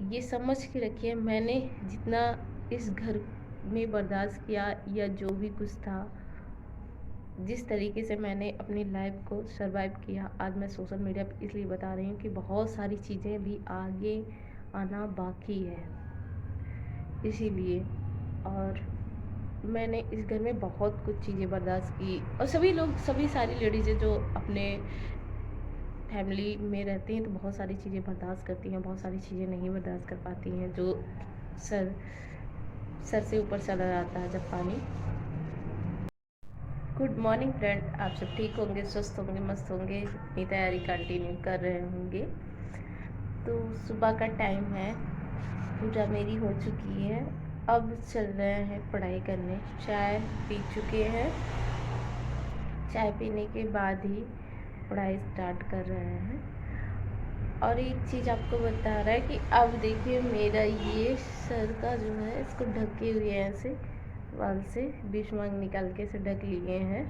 ये समझ के रखिए, मैंने जितना इस घर में बर्दाश्त किया या जो भी कुछ था, जिस तरीके से मैंने अपनी लाइफ को सरवाइव किया, आज मैं सोशल मीडिया पे इसलिए बता रही हूँ कि बहुत सारी चीज़ें भी आगे आना बाकी है, इसीलिए। और मैंने इस घर में बहुत कुछ चीज़ें बर्दाश्त की, और सभी लोग, सभी सारी लेडीज़ें जो अपने फैमिली में रहती हैं तो बहुत सारी चीज़ें बर्दाश्त करती हैं, बहुत सारी चीज़ें नहीं बर्दाश्त कर पाती हैं, जो सर सर से ऊपर चला जाता है जब पानी। गुड मॉर्निंग फ्रेंड, आप सब ठीक होंगे, स्वस्थ होंगे, मस्त होंगे, अपनी तैयारी कंटिन्यू कर रहे होंगे। तो सुबह का टाइम है, पूजा मेरी हो चुकी है, अब चल रहे हैं पढ़ाई करने। चाय पी चुके हैं, चाय पीने के बाद ही पढ़ाई स्टार्ट कर रहे हैं। और एक चीज़ आपको बता रहा है कि अब देखिए, मेरा ये सर का जो है, इसको ढके हुए हैं ऐसे बाल से, बीच मांग निकाल के इसे ढक लिए हैं,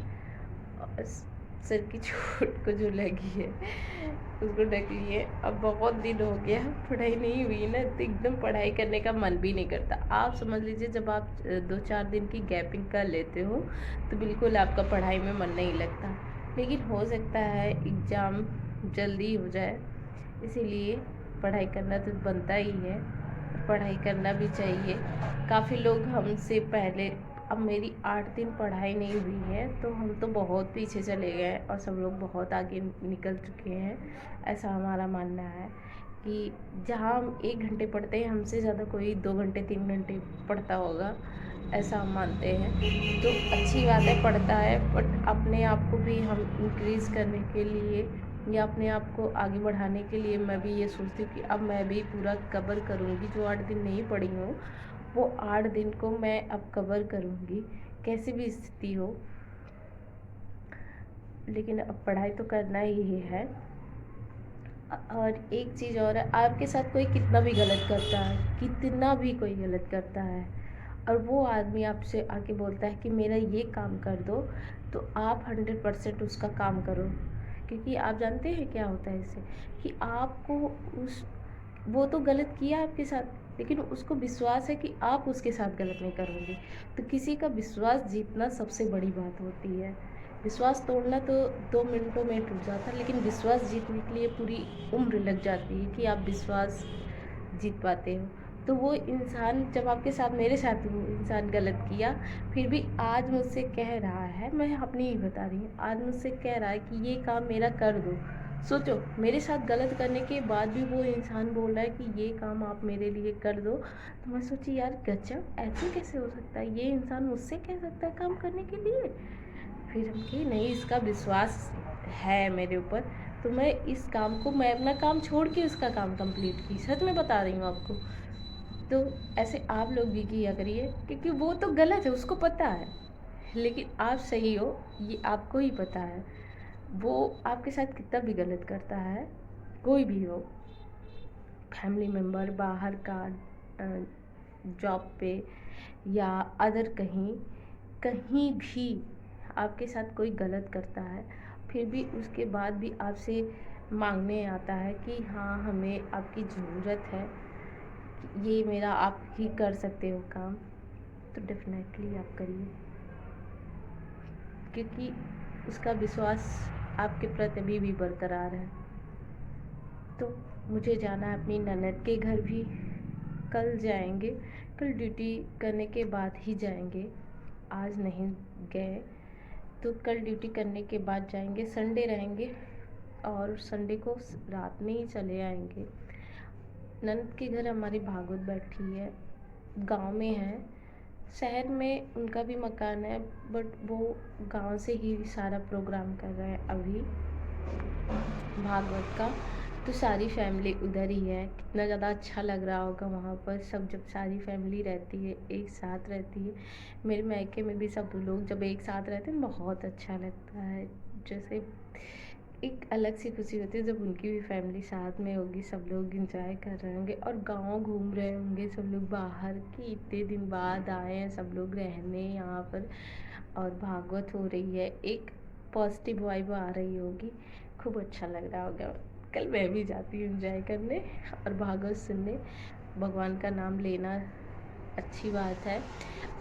और सर की चोट को जो लगी है उसको ढक लिए। अब बहुत दिन हो गया पढ़ाई नहीं हुई ना, तो एकदम पढ़ाई करने का मन भी नहीं करता। आप समझ लीजिए, जब आप 2-4 दिन की गैपिंग कर लेते हो तो बिल्कुल आपका पढ़ाई में मन नहीं लगता। लेकिन हो सकता है एग्ज़ाम जल्दी हो जाए, इसीलिए पढ़ाई करना तो बनता ही है, पढ़ाई करना भी चाहिए। काफ़ी लोग हमसे पहले, अब मेरी 8 दिन पढ़ाई नहीं हुई है तो हम तो बहुत पीछे चले गए और सब लोग बहुत आगे निकल चुके हैं। ऐसा हमारा मानना है कि जहाँ हम 1 घंटे पढ़ते हैं, हमसे ज़्यादा कोई 2 घंटे 3 घंटे पढ़ता होगा, ऐसा हम मानते हैं। तो अच्छी बात है, पढ़ता है, बट अपने आप को भी हम इंक्रीज़ करने के लिए या अपने आप को आगे बढ़ाने के लिए मैं भी ये सोचती हूँ कि अब मैं भी पूरा कवर करूँगी। जो 8 दिन नहीं पढ़ी हूँ, वो 8 दिन को मैं अब कवर करूँगी, कैसी भी स्थिति हो। लेकिन अब पढ़ाई तो करना ही है। और एक चीज़ और है, आपके साथ कोई कितना भी गलत करता है, कितना भी कोई गलत करता है, और वो आदमी आपसे आके बोलता है कि मेरा ये काम कर दो, तो आप 100% उसका काम करो। क्योंकि आप जानते हैं क्या होता है इससे, कि आपको उस वो तो गलत किया आपके साथ, लेकिन उसको विश्वास है कि आप उसके साथ गलत नहीं करोगे। तो किसी का विश्वास जीतना सबसे बड़ी बात होती है। विश्वास तोड़ना तो 2 मिनटों में टूट जाता है, लेकिन विश्वास जीतने के लिए पूरी उम्र लग जाती है कि आप विश्वास जीत पाते हो। तो वो इंसान, जब आपके साथ, मेरे साथ वो इंसान गलत किया, फिर भी आज मुझसे कह रहा है, मैं अपनी ही बता रही हूँ, आज मुझसे कह रहा है कि ये काम मेरा कर दो। सोचो, मेरे साथ गलत करने के बाद भी वो इंसान बोल रहा है कि ये काम आप मेरे लिए कर दो। तो मैं सोची, यार गजब, ऐसे कैसे हो सकता है, ये इंसान मुझसे कह सकता है काम करने के लिए। फिर हम कि नहीं, इसका विश्वास है मेरे ऊपर, तो मैं इस काम को, मैं अपना काम छोड़ के उसका काम कंप्लीट की, सच में बता रही हूँ आपको। तो ऐसे आप लोग भी किया करिए, क्योंकि वो तो गलत है, उसको पता है, लेकिन आप सही हो, ये आपको ही पता है। वो आपके साथ कितना भी गलत करता है, कोई भी हो, फैमिली मेम्बर, बाहर का, जॉब पे या अदर कहीं, कहीं भी आपके साथ कोई गलत करता है, फिर भी उसके बाद भी आपसे मांगने आता है कि हाँ, हमें आपकी ज़रूरत है, ये मेरा आप ही कर सकते हो काम, तो डेफिनेटली आप करिए, क्योंकि उसका विश्वास आपके प्रति अभी भी बरकरार है। तो मुझे जाना है अपनी ननद के घर भी, कल जाएंगे, कल ड्यूटी करने के बाद ही जाएंगे, आज नहीं गए। तो कल ड्यूटी करने के बाद जाएंगे, संडे रहेंगे और संडे को रात में ही चले आएंगे। ननद के घर हमारी भागवत बैठी है, गांव में है, शहर में उनका भी मकान है, बट वो गांव से ही सारा प्रोग्राम कर रहे हैं अभी भागवत का। तो सारी फैमिली उधर ही है, कितना ज़्यादा अच्छा लग रहा होगा वहाँ पर, सब जब सारी फैमिली रहती है, एक साथ रहती है। मेरे मायके में भी सब लोग जब एक साथ रहते हैं बहुत अच्छा लगता है, जैसे एक अलग सी खुशी होती है जब उनकी भी फैमिली साथ में होगी, सब लोग इंजॉय कर रहे होंगे और गांव घूम रहे होंगे सब लोग बाहर, कि इतने दिन बाद आए हैं सब लोग रहने यहाँ पर, और भागवत हो रही है, एक पॉजिटिव वाइब आ रही होगी, खूब अच्छा लग रहा होगा। कल मैं भी जाती हूँ एंजॉय करने और भागवत सुनने। भगवान का नाम लेना अच्छी बात है।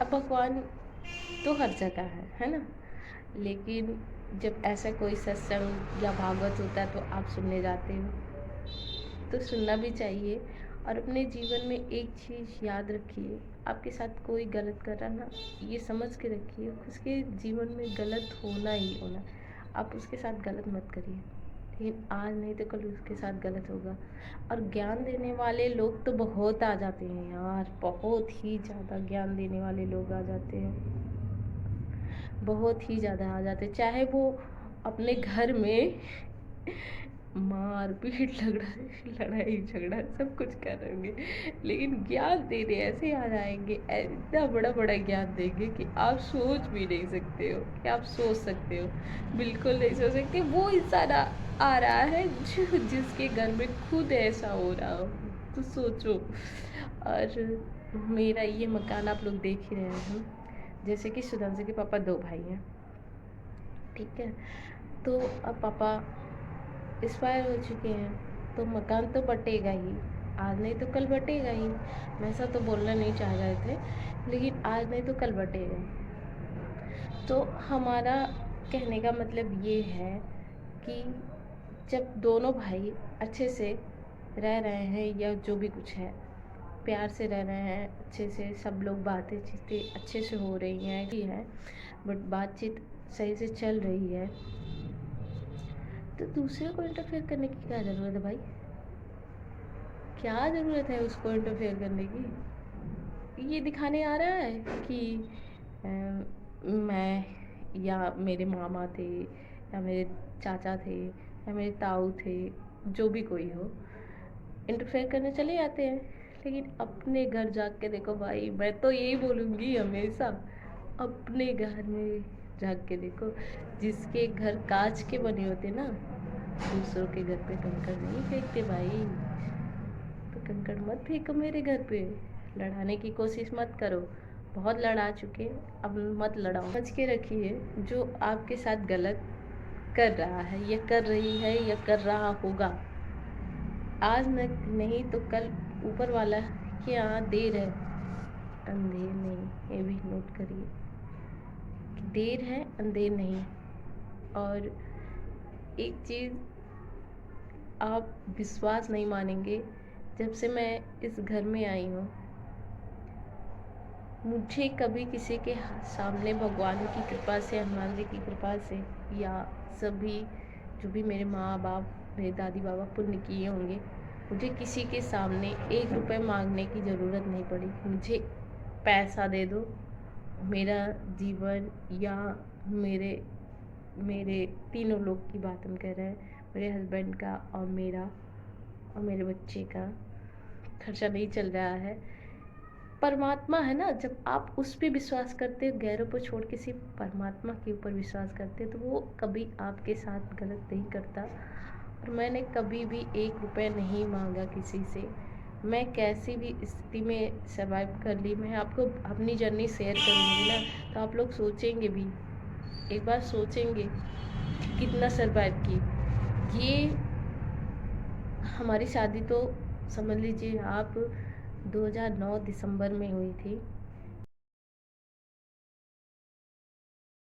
अब भगवान तो हर जगह है ना? लेकिन जब ऐसा कोई सत्संग या भागवत होता है तो आप सुनने जाते हो, तो सुनना भी चाहिए। और अपने जीवन में एक चीज़ याद रखिए, आपके साथ कोई गलत कर रहा ना, ये समझ के रखिए उसके जीवन में गलत होना ही होना। आप उसके साथ गलत मत करिए, लेकिन आज नहीं तो कल उसके साथ गलत होगा। और ज्ञान देने वाले लोग तो बहुत आ जाते हैं यार, बहुत ही ज़्यादा ज्ञान देने वाले लोग आ जाते हैं, बहुत ही ज़्यादा आ जाते हैं। चाहे वो अपने घर में मार पीट लड़ाई झगड़ा सब कुछ कर रहे होंगे, लेकिन ज्ञान देने ऐसे आ जाएंगे, इतना बड़ा बड़ा ज्ञान देंगे कि आप सोच भी नहीं सकते हो कि आप सोच सकते हो, बिल्कुल नहीं सोच सकते। वो इंसान आ रहा है जिसके घर में खुद ऐसा हो रहा हो, तो सोचो। और मेरा ये मकान आप लोग देख ही रहे हैं, जैसे कि सुधांशु के पापा 2 भाई हैं, ठीक है? तो अब पापा एक्सपायर हो चुके हैं, तो मकान तो बटेगा ही, आज नहीं तो कल बटेगा ही। वैसा तो बोलना नहीं चाह रहे थे, लेकिन आज नहीं तो कल बटेगा। तो हमारा कहने का मतलब ये है कि जब दोनों भाई अच्छे से रह रहे हैं या जो भी कुछ है, प्यार से रह रहे हैं, अच्छे से सब लोग बातें चीतें अच्छे से हो रही हैं, ठीक है, बट बातचीत सही से चल रही है, तो दूसरे को इंटरफेयर करने की क्या ज़रूरत है भाई? क्या ज़रूरत है उसको इंटरफेयर करने की? ये दिखाने आ रहा है कि मैं या मेरे मामा थे या मेरे चाचा थे या मेरे ताऊ थे, जो भी कोई हो, इंटरफेयर करने चले जाते हैं। लेकिन अपने घर जाके देखो भाई, मैं तो यही बोलूँगी हमेशा, अपने घर में जाके देखो। जिसके घर कांच के बने होते ना, दूसरों के घर पे कंकड़ नहीं फेंकते भाई। तो कंकड़ मत फेंको मेरे घर पे, लड़ाने की कोशिश मत करो, बहुत लड़ा चुके, अब मत लड़ाओ। समझ के रखिए, जो आपके साथ गलत कर रहा है या कर रही है या कर रहा होगा, आज नहीं तो कल ऊपर वाला के यहाँ देर है अंधेर नहीं, ये भी नोट करिए कि देर है अंधेर नहीं। और एक चीज़ आप विश्वास नहीं मानेंगे, जब से मैं इस घर में आई हूँ, मुझे कभी किसी के सामने भगवान की कृपा से, हनुमान जी की कृपा से, या सभी जो भी मेरे माँ बाप, मेरे दादी बाबा पुण्य किए होंगे, मुझे किसी के सामने 1 रुपए मांगने की ज़रूरत नहीं पड़ी। मुझे पैसा दे दो, मेरा जीवन या मेरे मेरे तीनों लोग की बात हम कर रहे हैं, मेरे हस्बैंड का और मेरा और मेरे बच्चे का खर्चा नहीं चल रहा है। परमात्मा है ना, जब आप उस पे विश्वास करते हो, गैरों पर छोड़ के सिर्फ परमात्मा के ऊपर विश्वास करते हो, तो वो कभी आपके साथ गलत नहीं करता। और मैंने कभी भी 1 रुपए नहीं मांगा किसी से। मैं कैसी भी स्थिति में सर्वाइव कर ली। मैं आपको अपनी जर्नी शेयर करूँगी ना, तो आप लोग सोचेंगे भी, एक बार सोचेंगे कि कितना सर्वाइव की। ये हमारी शादी तो समझ लीजिए आप 2009 दिसंबर में हुई थी।